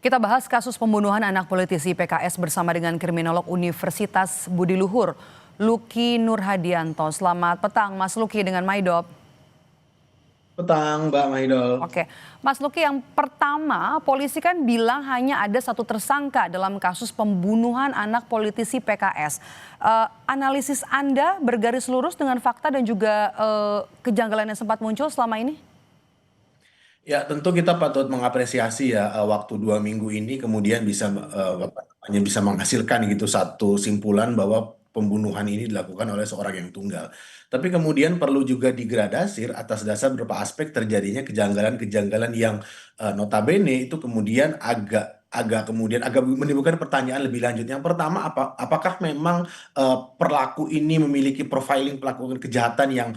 Kita bahas kasus pembunuhan anak politisi PKS bersama dengan kriminolog Universitas Budi Luhur, Luki Nurhadianto. Selamat petang Mas Luki dengan Maidop. Petang, Mbak Maidol. Oke, Mas Luki, yang pertama polisi kan bilang hanya ada satu tersangka dalam kasus pembunuhan anak politisi PKS. Analisis Anda bergaris lurus dengan fakta dan juga kejanggalan yang sempat muncul selama ini? Ya, tentu kita patut mengapresiasi ya waktu 2 minggu ini kemudian bisa apa namanya bisa menghasilkan gitu satu simpulan bahwa pembunuhan ini dilakukan oleh seorang yang tunggal. Tapi kemudian perlu juga digradasi atas dasar beberapa aspek terjadinya kejanggalan-kejanggalan yang notabene itu kemudian agak menimbulkan pertanyaan lebih lanjut. Yang pertama, apakah memang pelaku ini memiliki profiling pelaku kejahatan yang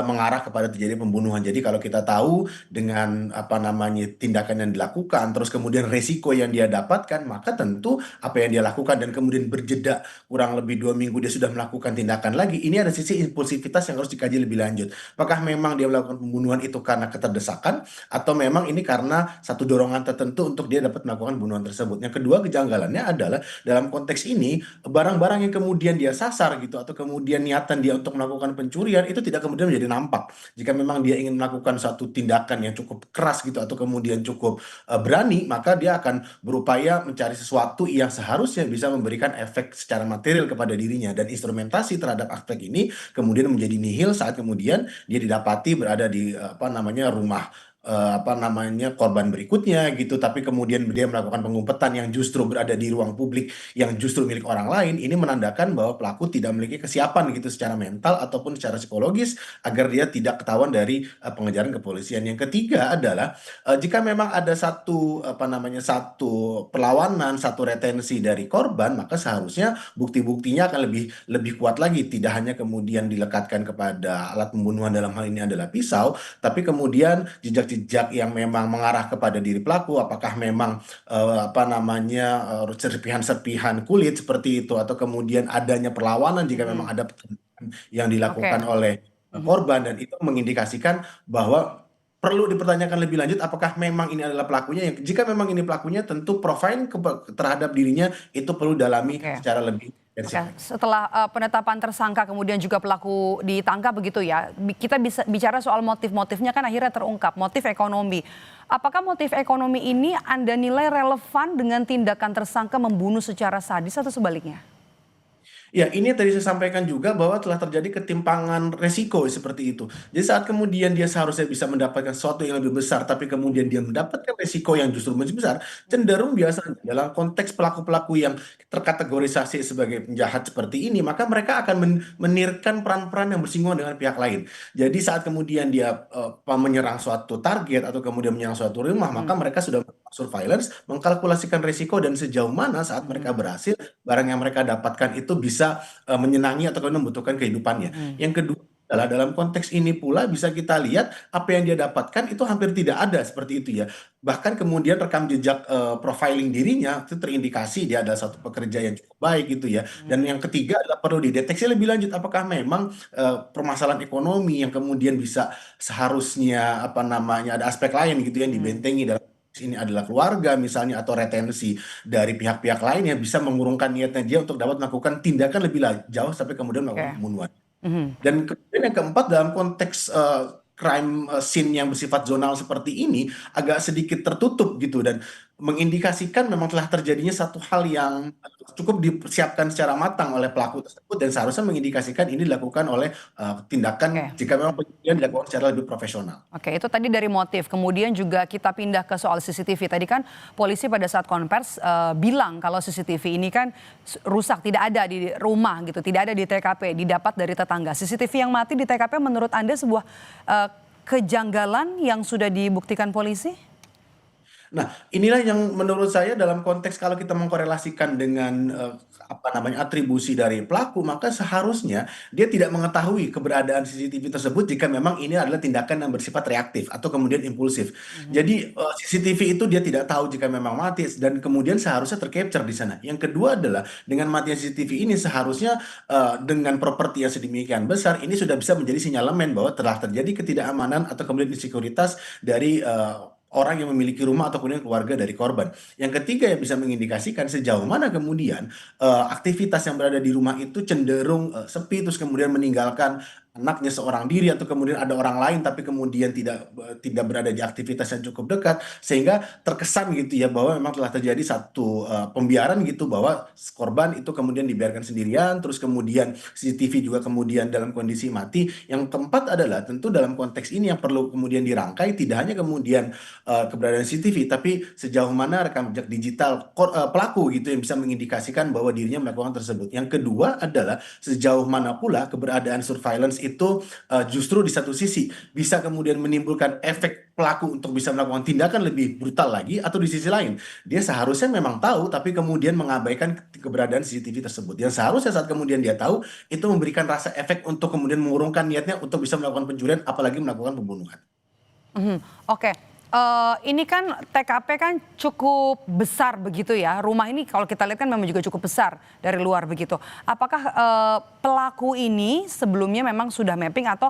mengarah kepada terjadi pembunuhan. Jadi kalau kita tahu dengan apa namanya tindakan yang dilakukan, terus kemudian resiko yang dia dapatkan, maka tentu apa yang dia lakukan dan kemudian berjeda kurang lebih 2 minggu dia sudah melakukan tindakan lagi. Ini ada sisi impulsivitas yang harus dikaji lebih lanjut. Apakah memang dia melakukan pembunuhan itu karena keterdesakan atau memang ini karena satu dorongan tertentu untuk dia dapat melakukan pembunuhan tersebut. Yang kedua kejanggalannya adalah dalam konteks ini barang-barang yang kemudian dia sasar gitu atau kemudian niatan dia untuk melakukan pencurian itu tidak kemudian menjadi nampak. Jika memang dia ingin melakukan suatu tindakan yang cukup keras gitu atau kemudian cukup berani, maka dia akan berupaya mencari sesuatu yang seharusnya bisa memberikan efek secara material kepada dirinya, dan instrumentasi terhadap aspek ini kemudian menjadi nihil saat kemudian dia didapati berada di apa namanya rumah apa namanya korban berikutnya gitu, tapi kemudian dia melakukan pengumpetan yang justru berada di ruang publik yang justru milik orang lain. Ini menandakan bahwa pelaku tidak memiliki kesiapan gitu secara mental ataupun secara psikologis agar dia tidak ketahuan dari pengejaran kepolisian. Yang ketiga adalah jika memang ada satu apa namanya satu perlawanan, satu retensi dari korban, maka seharusnya bukti-buktinya akan lebih lebih kuat lagi, tidak hanya kemudian dilekatkan kepada alat pembunuhan, dalam hal ini adalah pisau, tapi kemudian jejak-jejak yang memang mengarah kepada diri pelaku, apakah memang apa namanya serpihan-serpihan kulit seperti itu, atau kemudian adanya perlawanan jika memang Mm-mm. ada yang dilakukan Oke. oleh Mhm. korban, dan itu mengindikasikan bahwa perlu dipertanyakan lebih lanjut apakah memang ini adalah pelakunya. Yang jika memang ini pelakunya, tentu profil terhadap dirinya itu perlu dalami Oke. secara lebih Oke, intensif. setelah penetapan tersangka kemudian juga pelaku ditangkap begitu ya, kita bisa bicara soal motif-motifnya kan akhirnya terungkap, motif ekonomi. Apakah motif ekonomi ini Anda nilai relevan dengan tindakan tersangka membunuh secara sadis atau sebaliknya? Ya, ini tadi saya sampaikan juga bahwa telah terjadi ketimpangan resiko seperti itu. Jadi saat kemudian dia seharusnya bisa mendapatkan sesuatu yang lebih besar, tapi kemudian dia mendapatkan resiko yang justru lebih besar, cenderung biasanya dalam konteks pelaku-pelaku yang terkategorisasi sebagai penjahat seperti ini, maka mereka akan menirkan peran-peran yang bersinggungan dengan pihak lain. Jadi saat kemudian dia menyerang suatu target atau kemudian menyerang suatu rumah, maka Mhm, mereka sudah surveillance, mengkalkulasikan resiko dan sejauh mana saat mereka mhm, berhasil barang yang mereka dapatkan itu bisa menyenangi atau kemudian membutuhkan kehidupannya. mhm. Yang kedua adalah dalam konteks ini pula bisa kita lihat apa yang dia dapatkan itu hampir tidak ada seperti itu ya. Bahkan kemudian rekam jejak profiling dirinya itu terindikasi dia adalah satu pekerja yang cukup baik gitu ya. Mhm. Dan yang ketiga adalah perlu dideteksi lebih lanjut apakah memang permasalahan ekonomi yang kemudian bisa seharusnya apa namanya ada aspek lain gitu yang Mhm. dibentengi dalam ini adalah keluarga misalnya atau retensi dari pihak-pihak lain yang bisa mengurungkan niatnya dia untuk dapat melakukan tindakan lebih jauh sampai kemudian melakukan Oke. pembunuhan. Mhm. Dan kemudian yang keempat dalam konteks crime scene yang bersifat zonal seperti ini agak sedikit tertutup gitu dan mengindikasikan memang telah terjadinya satu hal yang cukup dipersiapkan secara matang oleh pelaku tersebut, dan seharusnya mengindikasikan ini dilakukan oleh tindakan Oke. jika memang penyidikan dilakukan secara lebih profesional. Oke, itu tadi dari motif. Kemudian juga kita pindah ke soal CCTV. Tadi kan polisi pada saat konvers bilang kalau CCTV ini kan rusak, tidak ada di rumah gitu, tidak ada di TKP, didapat dari tetangga. CCTV yang mati di TKP menurut Anda sebuah eh, kejanggalan yang sudah dibuktikan polisi? Nah, inilah yang menurut saya dalam konteks kalau kita mengkorelasikan dengan apa namanya atribusi dari pelaku, maka seharusnya dia tidak mengetahui keberadaan CCTV tersebut jika memang ini adalah tindakan yang bersifat reaktif atau kemudian impulsif. Mhm. Jadi CCTV itu dia tidak tahu jika memang mati dan kemudian seharusnya tercapture di sana. Yang kedua adalah dengan matinya CCTV ini seharusnya dengan properti yang sedemikian besar ini sudah bisa menjadi sinyalemen bahwa telah terjadi ketidakamanan atau kemudian insekuritas dari orang yang memiliki rumah atau kemudian keluarga dari korban. Yang ketiga yang bisa mengindikasikan sejauh mana kemudian aktivitas yang berada di rumah itu cenderung sepi, terus kemudian meninggalkan anaknya seorang diri, atau kemudian ada orang lain tapi kemudian tidak berada di aktivitas yang cukup dekat, sehingga terkesan gitu ya bahwa memang telah terjadi satu pembiaran gitu, bahwa korban itu kemudian dibiarkan sendirian, terus kemudian CCTV juga kemudian dalam kondisi mati. Yang keempat adalah tentu dalam konteks ini yang perlu kemudian dirangkai tidak hanya kemudian keberadaan CCTV, tapi sejauh mana rekam jejak digital pelaku gitu yang bisa mengindikasikan bahwa dirinya melakukan tersebut. Yang kedua adalah sejauh mana pula keberadaan surveillance itu justru di satu sisi bisa kemudian menimbulkan efek pelaku untuk bisa melakukan tindakan lebih brutal lagi, atau di sisi lain dia seharusnya memang tahu tapi kemudian mengabaikan keberadaan CCTV tersebut. Yang seharusnya saat kemudian dia tahu itu memberikan rasa efek untuk kemudian mengurungkan niatnya untuk bisa melakukan pencurian, apalagi melakukan pembunuhan. Oke. Ini kan TKP kan cukup besar begitu ya. Rumah ini kalau kita lihat kan memang juga cukup besar dari luar begitu. Apakah pelaku ini sebelumnya memang sudah mapping, atau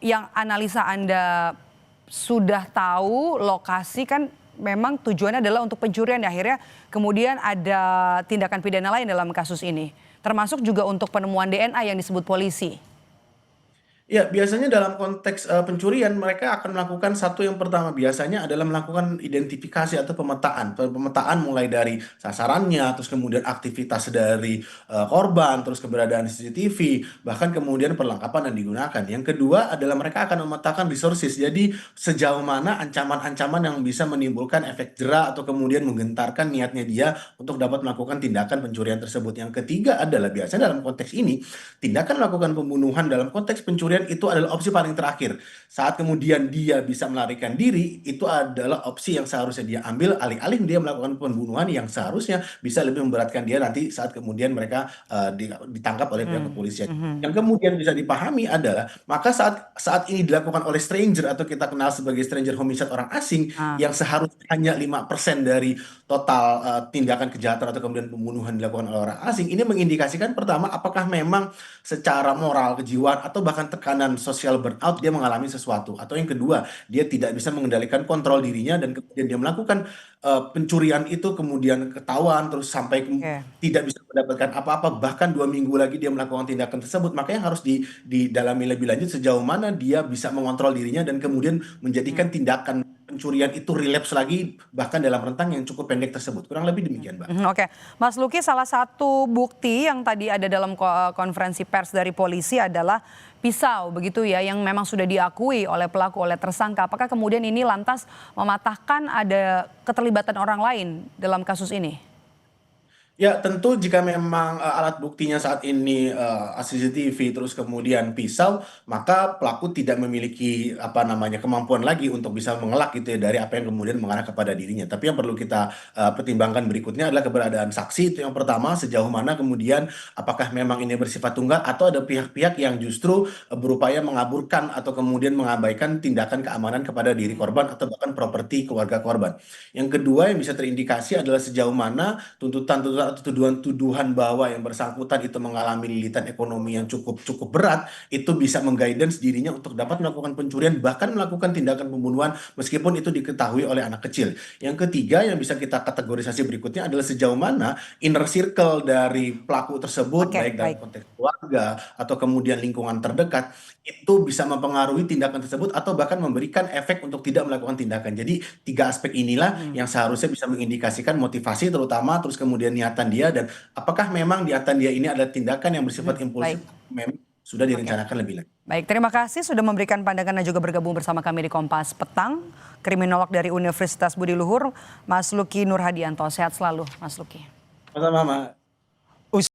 yang analisa Anda sudah tahu lokasi kan memang tujuannya adalah untuk pencurian, akhirnya kemudian ada tindakan pidana lain dalam kasus ini. Termasuk juga untuk penemuan DNA yang disebut polisi. Ya, biasanya dalam konteks pencurian mereka akan melakukan satu, yang pertama biasanya adalah melakukan identifikasi atau pemetaan. Pemetaan mulai dari sasarannya, terus kemudian aktivitas dari korban, terus keberadaan CCTV, bahkan kemudian perlengkapan yang digunakan. Yang kedua adalah mereka akan memetakan resources. Jadi sejauh mana ancaman-ancaman yang bisa menimbulkan efek jera atau kemudian menggentarkan niatnya dia untuk dapat melakukan tindakan pencurian tersebut. Yang ketiga adalah biasanya dalam konteks ini tindakan melakukan pembunuhan dalam konteks pencurian itu adalah opsi paling terakhir. Saat kemudian dia bisa melarikan diri, itu adalah opsi yang seharusnya dia ambil, alih-alih dia melakukan pembunuhan yang seharusnya bisa lebih memberatkan dia nanti saat kemudian mereka ditangkap oleh pihak kepolisian. Yang kemudian bisa dipahami adalah maka saat ini dilakukan oleh stranger, atau kita kenal sebagai stranger homicide, orang asing, yang seharusnya hanya 5% dari total tindakan kejahatan atau kemudian pembunuhan dilakukan oleh orang asing, ini mengindikasikan pertama apakah memang secara moral, kejiwaan, atau bahkan tekanan sosial burnout dia mengalami sesuatu, atau yang kedua dia tidak bisa mengendalikan kontrol dirinya dan kemudian dia melakukan pencurian itu, kemudian ketahuan terus sampai Oke. tidak bisa mendapatkan apa-apa, bahkan 2 minggu lagi dia melakukan tindakan tersebut. Makanya harus didalami lebih lanjut sejauh mana dia bisa mengontrol dirinya dan kemudian menjadikan tindakan pencurian itu relapse lagi bahkan dalam rentang yang cukup pendek tersebut. Kurang lebih demikian, Mbak. Oke, Mas Luki, salah satu bukti yang tadi ada dalam konferensi pers dari polisi adalah pisau begitu ya, yang memang sudah diakui oleh pelaku, oleh tersangka. Apakah kemudian ini lantas mematahkan ada keterlibatan orang lain dalam kasus ini? Ya, tentu jika memang alat buktinya saat ini CCTV terus kemudian pisau, maka pelaku tidak memiliki apa namanya kemampuan lagi untuk bisa mengelak gitu ya dari apa yang kemudian mengarah kepada dirinya. Tapi yang perlu kita pertimbangkan berikutnya adalah keberadaan saksi. Itu yang pertama, sejauh mana kemudian apakah memang ini bersifat tunggal atau ada pihak-pihak yang justru berupaya mengaburkan atau kemudian mengabaikan tindakan keamanan kepada diri korban atau bahkan properti keluarga korban. Yang kedua yang bisa terindikasi adalah sejauh mana tuntutan-tuntutan atau tuduhan-tuduhan bahwa yang bersangkutan itu mengalami lilitan ekonomi yang cukup cukup berat, itu bisa mengguidance dirinya untuk dapat melakukan pencurian, bahkan melakukan tindakan pembunuhan meskipun itu diketahui oleh anak kecil. Yang ketiga yang bisa kita kategorisasi berikutnya adalah sejauh mana inner circle dari pelaku tersebut, Oke, baik dalam baik. konteks keluarga atau kemudian lingkungan terdekat, itu bisa mempengaruhi tindakan tersebut atau bahkan memberikan efek untuk tidak melakukan tindakan. Jadi tiga aspek inilah yang seharusnya bisa mengindikasikan motivasi terutama, terus kemudian niatan dia, dan apakah memang niatan dia ini adalah tindakan yang bersifat Baik, impulsif, memang sudah oke. direncanakan lebih lanjut. Baik, terima kasih sudah memberikan pandangan dan juga bergabung bersama kami di Kompas Petang. Kriminolog dari Universitas Budi Luhur, Mas Luki Nurhadianto. Sehat selalu, Mas Luki. Sama-sama.